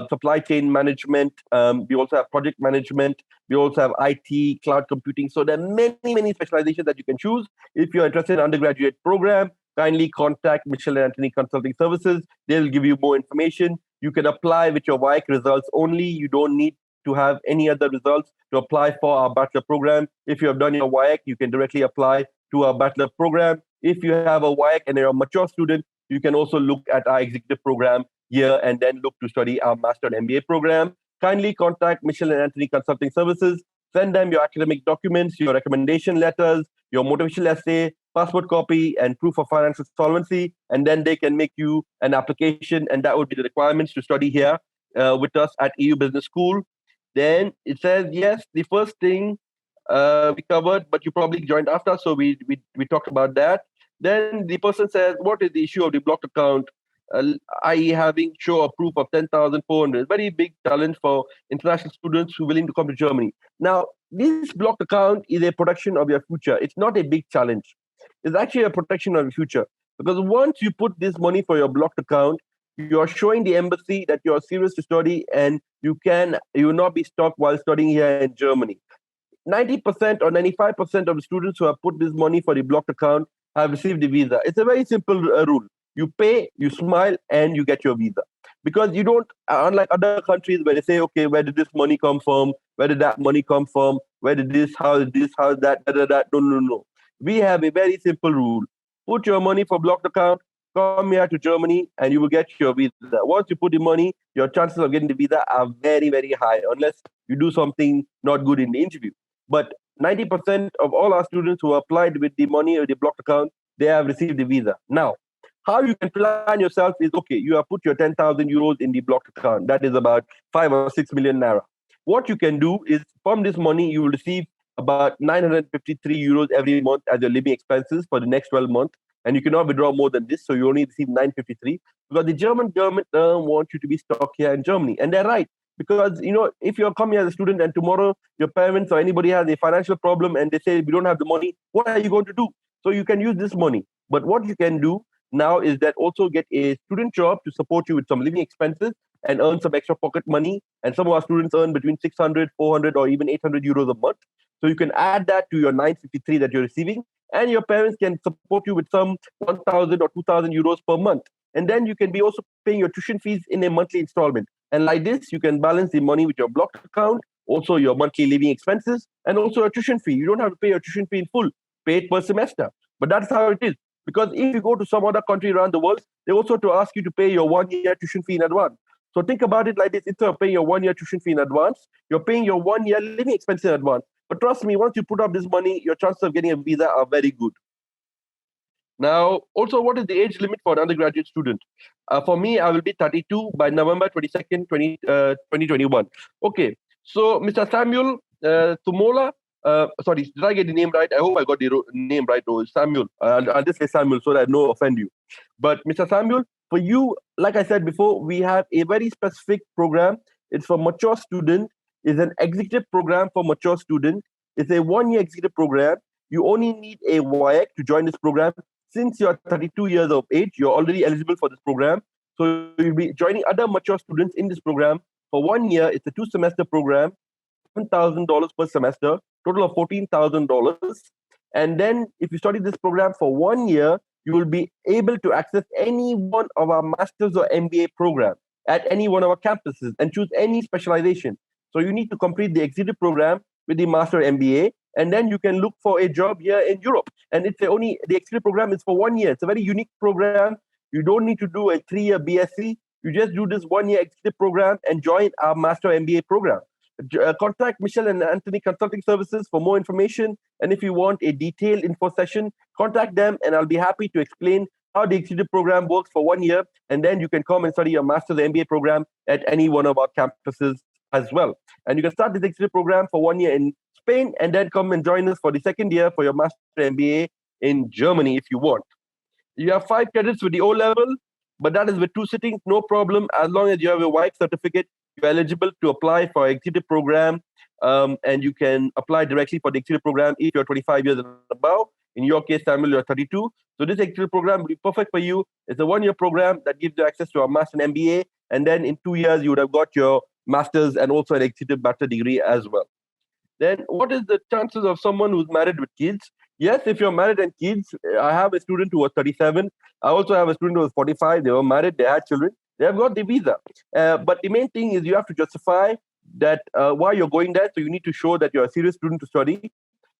Speaker 2: supply chain management. We also have project management. We also have IT, cloud computing. So there are many specializations that you can choose. If you're interested in undergraduate program, kindly contact Michelle and Anthony Consulting Services. They'll give you more information. You can apply with your WIC results only. You don't need to have any other results to apply for our bachelor program. If you have done your WIC, you can directly apply to our bachelor program. If you have a WIC and you're a mature student, you can also look at our executive program here and then look to study our master and MBA program. Kindly contact Michelle and Anthony Consulting Services. Send them your academic documents, your recommendation letters, your motivational essay, passport copy, and proof of financial solvency, and then they can make you an application, and that would be the requirements to study here with us at EU Business School. Then it says, yes, the first thing we covered, but you probably joined after, so we talked about that. Then the person says, what is the issue of the blocked account? I.e. having show a proof of 10,400. Very big challenge for international students who are willing to come to Germany. Now, this blocked account is a protection of your future. It's not a big challenge. It's actually a protection of your future. Because once you put this money for your blocked account, you're showing the embassy that you're serious to study and you will not be stopped while studying here in Germany. 90% or 95% of the students who have put this money for the blocked account have received the visa. It's a very simple rule. You pay, you smile, and you get your visa. Because you don't, unlike other countries where they say, okay, where did this money come from? Where did that money come from? Where did this, how is that, that. No. We have a very simple rule. Put your money for blocked account, come here to Germany, and you will get your visa. Once you put the money, your chances of getting the visa are very, very high, unless you do something not good in the interview. But 90% of all our students who applied with the money or the blocked account, they have received the visa. Now, how you can plan yourself is, okay, you have put your 10,000 euros in the blocked account. That is about 5 or 6 million naira. What you can do is, from this money, you will receive about 953 euros every month as your living expenses for the next 12 months. And you cannot withdraw more than this, so you only receive 953. Because the German government wants you to be stuck here in Germany. And they're right. Because, if you're coming as a student and tomorrow your parents or anybody has a financial problem and they say, we don't have the money, what are you going to do? So you can use this money. But what you can do now is that also get a student job to support you with some living expenses and earn some extra pocket money. And some of our students earn between 600, 400, or even 800 euros a month. So you can add that to your 953 that you're receiving. And your parents can support you with some 1,000 or 2,000 euros per month. And then you can be also paying your tuition fees in a monthly installment. And like this, you can balance the money with your blocked account, also your monthly living expenses, and also your tuition fee. You don't have to pay your tuition fee in full. paid per semester. But that's how it is. Because if you go to some other country around the world, they also to ask you to pay your 1 year tuition fee in advance. So think about it like this: instead of paying your 1 year tuition fee in advance, you're paying your 1 year living expenses in advance. But trust me, once you put up this money, your chances of getting a visa are very good. Now, also, what is the age limit for an undergraduate student? For me, I will be 32 by November 22nd, 2021. Okay, so Mr. Samuel Tumola, sorry, did I get the name right? I hope I got the name right. Oh, Samuel. I'll just say Samuel so that I don't offend you. But Mr. Samuel, for you, like I said before, we have a very specific program. It's for mature student. It's an executive program for mature student. It's a 1 year executive program. You only need a WIAC to join this program. Since you're 32 years of age, you're already eligible for this program. So you'll be joining other mature students in this program for 1 year. It's a 2-semester program, $7,000 per semester, total of $14,000. And then if you study this program for 1 year, you will be able to access any one of our master's or MBA program at any one of our campuses and choose any specialization. So you need to complete the executive program with the master MBA, and then you can look for a job here in Europe. And it's the executive program is for 1 year. It's a very unique program. You don't need to do a 3-year BSc. You just do this 1 year executive program and join our master MBA program. Contact Michelle and Anthony Consulting Services for more information. And if you want a detailed info session, contact them and I'll be happy to explain how the executive program works for 1 year. And then you can come and study your master's MBA program at any one of our campuses as well. And you can start this executive program for 1 year in Spain and then come and join us for the second year for your master MBA in Germany if you want. You have 5 credits with the O level, but that is with 2 sittings, no problem. As long as you have a WIAC certificate, you're eligible to apply for executive program, and you can apply directly for the executive program if you're 25 years and above. In your case, Samuel, you're 32. So this executive program will be perfect for you. It's a 1 year program that gives you access to a master and MBA, and then in 2 years, you would have got your master's and also an executive bachelor degree as well. Then what is the chances of someone who's married with kids? Yes, if you're married and kids, I have a student who was 37. I also have a student who was 45. They were married, they had children. They have got the visa. But the main thing is you have to justify that why you're going there. So you need to show that you're a serious student to study.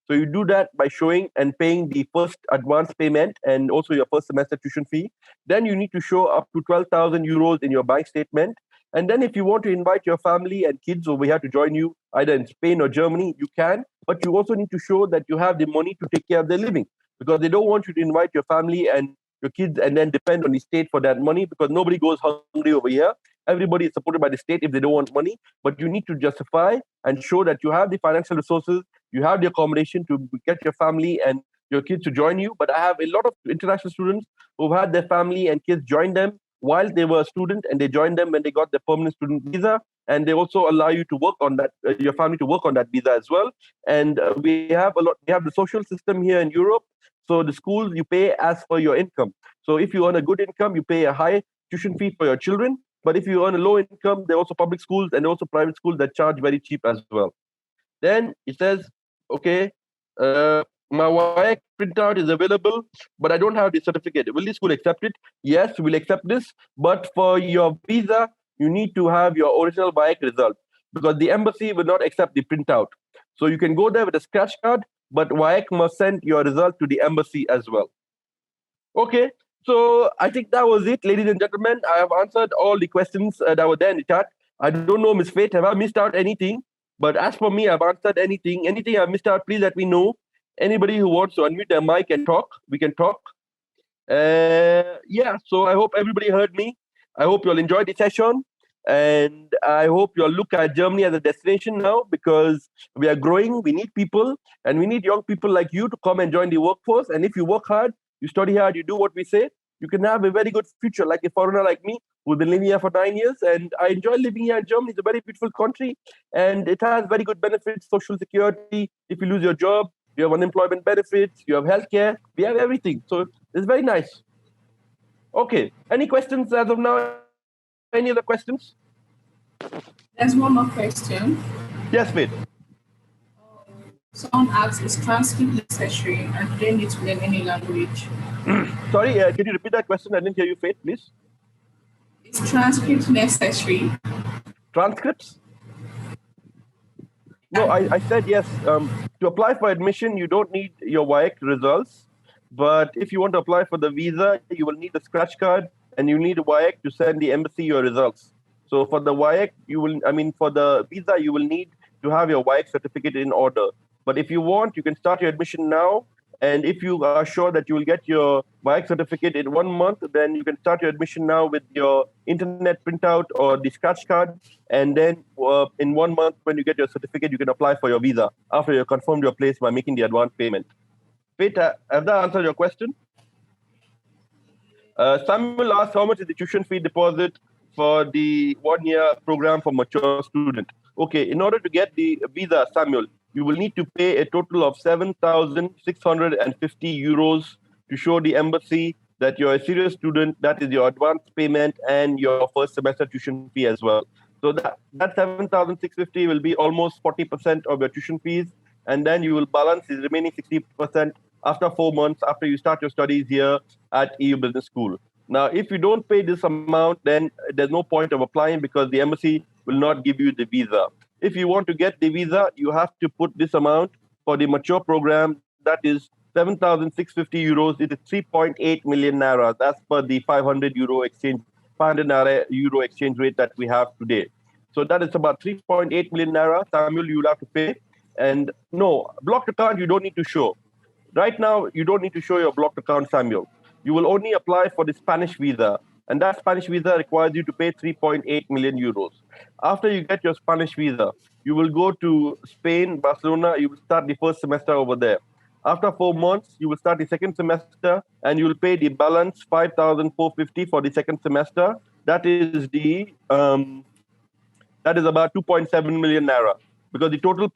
Speaker 2: So you do that by showing and paying the first advance payment and also your first semester tuition fee. Then you need to show up to 12,000 euros in your bank statement. And then if you want to invite your family and kids over here to join you, either in Spain or Germany, you can. But you also need to show that you have the money to take care of their living, because they don't want you to invite your family and your kids and then depend on the state for that money, because nobody goes hungry over here. Everybody is supported by the state if they don't want money. But you need to justify and show that you have the financial resources, you have the accommodation to get your family and your kids to join you. But I have a lot of international students who've had their family and kids join them while they were a student, and they joined them when they got their permanent student visa, and they also allow you to work on that, your family to work on that visa as well. And we have the social system here in Europe. So the schools, you pay as per your income. So if you earn a good income, you pay a high tuition fee for your children. But if you earn a low income, there are also public schools and also private schools that charge very cheap as well. Then it says, okay, my WIAC printout is available, but I don't have the certificate. Will the school accept it? Yes, we'll accept this. But for your visa, you need to have your original WIAC result, because the embassy will not accept the printout. So you can go there with a scratch card, but WIAC must send your result to the embassy as well. Okay, so I think that was it, ladies and gentlemen. I have answered all the questions that were there in the chat. I don't know, Miss Faith, have I missed out anything? But as for me, I've answered anything. Anything I've missed out, please let me know. Anybody who wants to unmute their mic and talk, we can talk. Yeah, so I hope everybody heard me. I hope you'll enjoy the session. And I hope you'll look at Germany as a destination now, because we are growing. We need people, and we need young people like you to come and join the workforce. And if you work hard, you study hard, you do what we say, you can have a very good future, like a foreigner like me, who's been living here for 9 years. And I enjoy living here in Germany. It's a very beautiful country, and it has very good benefits, social security. If you lose your job, you have unemployment benefits, you have healthcare, we have everything. So it's very nice. Okay, any questions as of now? Any other questions?
Speaker 1: There's one more question.
Speaker 2: Yes, Faith.
Speaker 1: Someone asks, is transcript necessary and do they need to learn any language?
Speaker 2: Sorry, can you repeat that question? I didn't hear you, Faith, please.
Speaker 1: Is transcript necessary?
Speaker 2: Transcripts? No, I said yes. To apply for admission, you don't need your WAEC results. But if you want to apply for the visa, you will need a scratch card and you need a WAEC to send the embassy your results. So for the WAEC, for the visa, you will need to have your WAEC certificate in order. But if you want, you can start your admission now. And if you are sure that you will get your WAEC certificate in 1 month, then you can start your admission now with your internet printout or the scratch card. And then in 1 month, when you get your certificate, you can apply for your visa after you confirmed your place by making the advance payment. Wait, have that answered your question? Samuel asked how much is the tuition fee deposit for the 1 year program for mature student. Okay, in order to get the visa, Samuel, you will need to pay a total of 7,650 euros to show the embassy that you're a serious student. That is your advance payment and your first semester tuition fee as well. So that 7,650 will be almost 40% of your tuition fees, and then you will balance the remaining 60% after 4 months after you start your studies here at EU Business School. Now, if you don't pay this amount, then there's no point of applying because the embassy will not give you the visa. If you want to get the visa, you have to put this amount for the mature program. That is 7,650 euros. It is 3.8 million naira. That's per the 500 euro exchange, 500 naira euro exchange rate that we have today. So that is about 3.8 million naira. Samuel, you will have to pay. And no, blocked account, you don't need to show. Right now, you don't need to show your blocked account, Samuel. You will only apply for the Spanish visa, and that Spanish visa requires you to pay 3.8 million euros. After you get your Spanish visa, you will go to Spain, Barcelona, you will start the first semester over there. After 4 months, you will start the second semester, and you will pay the balance 5,450 for the second semester. That is about 2.7 million naira, because the total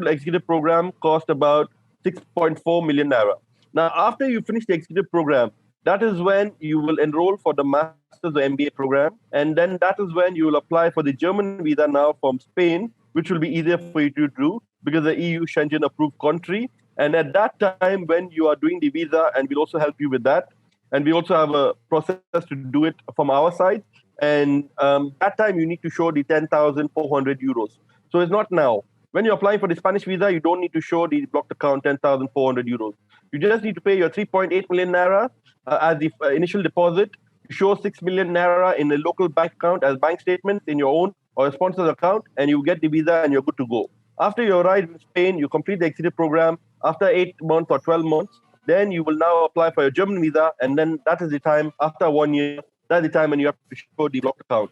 Speaker 2: executive program cost about 6.4 million naira. Now, after you finish the executive program, that is when you will enroll for the master's or MBA program, and then that is when you will apply for the German visa now from Spain, which will be easier for you to do because the EU Schengen approved country. And at that time, when you are doing the visa, and we'll also help you with that, and we also have a process to do it from our side. And that time you need to show the 10,400 euros. So it's not now. When you're applying for the Spanish visa, you don't need to show the blocked account 10,400 euros. You just need to pay your 3.8 million naira as the initial deposit. You show 6 million naira in a local bank account as bank statements in your own or a sponsor's account, and you get the visa and you're good to go. After you arrive in Spain, you complete the executive program. After 8 months or 12 months, then you will now apply for your German visa, and then that is the time, after 1 year, that's the time when you have to show the blocked account.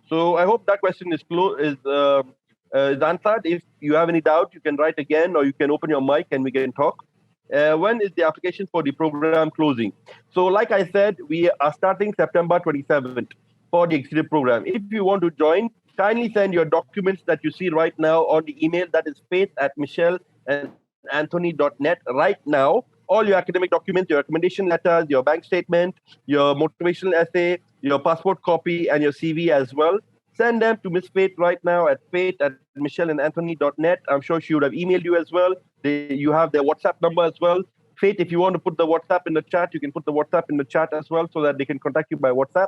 Speaker 2: So I hope that question is answered. If you have any doubt, you can write again, or you can open your mic and we can talk. When is the application for the program closing? So like I said, we are starting September 27th for the executive program. If you want to join, kindly send your documents that you see right now on the email that is faith@michelleanthony.net right now. All your academic documents, your recommendation letters, your bank statement, your motivational essay, your passport copy, and your CV as well. Send them to Miss Faith right now at faith@michelleandanthony.net. I'm sure she would have emailed you as well. You have their WhatsApp number as well. Faith, if you want to put the WhatsApp in the chat, you can put the WhatsApp in the chat as well so that they can contact you by WhatsApp.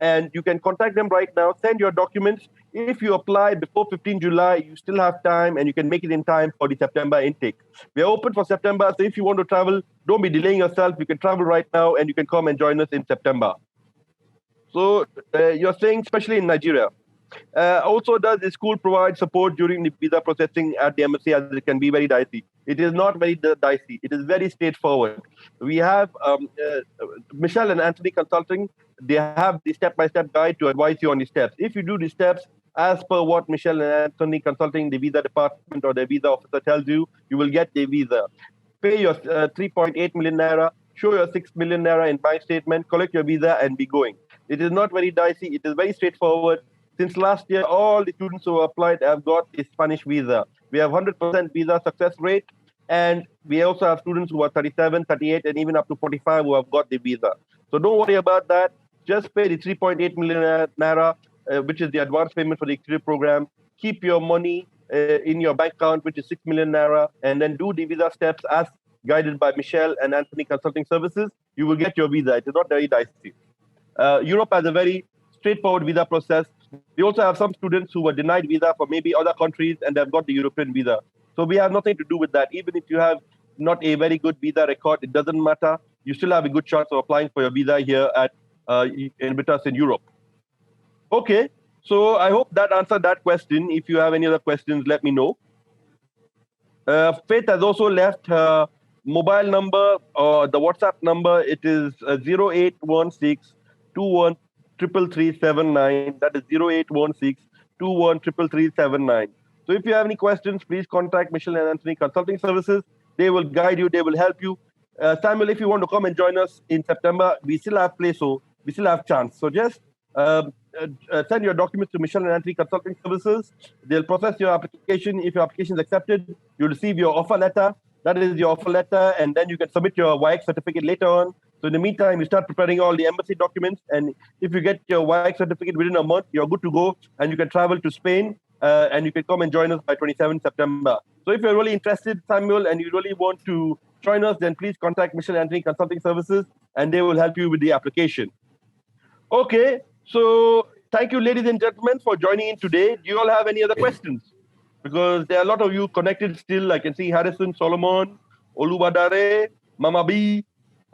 Speaker 2: And you can contact them right now. Send your documents. If you apply before 15 July, you still have time and you can make it in time for the September intake. We are open for September. So if you want to travel, don't be delaying yourself. You can travel right now and you can come and join us in September. So you're saying, especially in Nigeria. Also, does the school provide support during the visa processing at the embassy, as it can be very dicey? It is not very dicey. It is very straightforward. We have Michelle and Anthony Consulting. They have the step-by-step guide to advise you on the steps. If you do the steps as per what Michelle and Anthony Consulting, the visa department or the visa officer tells you, you will get the visa. Pay your 3.8 million naira, show your 6 million naira in bank statement, collect your visa, and be going. It is not very dicey. It is very straightforward. Since last year, all the students who applied have got a Spanish visa. We have 100% visa success rate, and we also have students who are 37, 38, and even up to 45 who have got the visa. So don't worry about that. Just pay the 3.8 million naira, which is the advance payment for the executive program. Keep your money in your bank account, which is 6 million naira, and then do the visa steps as guided by Michelle and Anthony Consulting Services. You will get your visa. It is not very dicey. Europe has a very straightforward visa process. We also have some students who were denied visa for maybe other countries and they've got the European visa. So we have nothing to do with that. Even if you have not a very good visa record, it doesn't matter. You still have a good chance of applying for your visa here with us in Europe. Okay, so I hope that answered that question. If you have any other questions, let me know. Faith has also left her mobile number or the WhatsApp number. It is 0816 21 33379. That is 0816 21 33379. So if you have any questions, please contact Michelle and Anthony Consulting Services. They will guide you. They will help you. Samuel, if you want to come and join us in September, we still have place, so we still have chance. So just send your documents to Michelle and Anthony Consulting Services. They'll process your application. If your application is accepted, you'll receive your offer letter. That is your offer letter, and then you can submit your YX certificate later on. So in the meantime, you start preparing all the embassy documents, and if you get your YX certificate within a month, you're good to go, and you can travel to Spain, and you can come and join us by 27 September. So if you're really interested, Samuel, and you really want to join us, then please contact Michelle and Anthony Consulting Services, and they will help you with the application. Okay, so thank you, ladies and gentlemen, for joining in today. Do you all have any other questions? Because there are a lot of you connected still. I can see Harrison, Solomon, Olubadare, Mama B,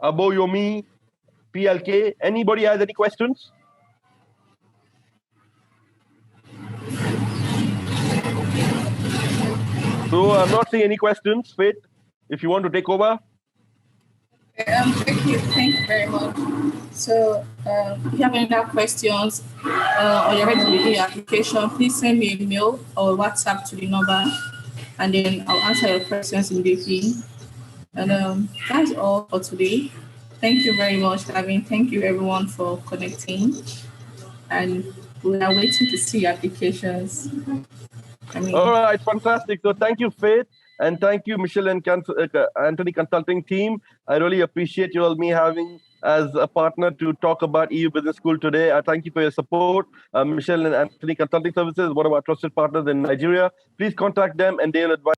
Speaker 2: Aboyomi, PLK. Anybody has any questions? So I'm not seeing any questions. Faith, if you want to take over.
Speaker 1: Thank you very much. So if you have any other questions or you're ready to begin your application, please send me a mail or WhatsApp to the number, and then I'll answer your questions immediately. And that's all for today. Thank you very much, Gavin. Thank you everyone for connecting, and we are waiting to see your applications.
Speaker 2: All right, fantastic. So thank you, Faith. And thank you, Michelle and Anthony Consulting team. I really appreciate you all me having as a partner to talk about EU Business School today. I thank you for your support. Michelle and Anthony Consulting Services, one of our trusted partners in Nigeria. Please contact them and they'll advise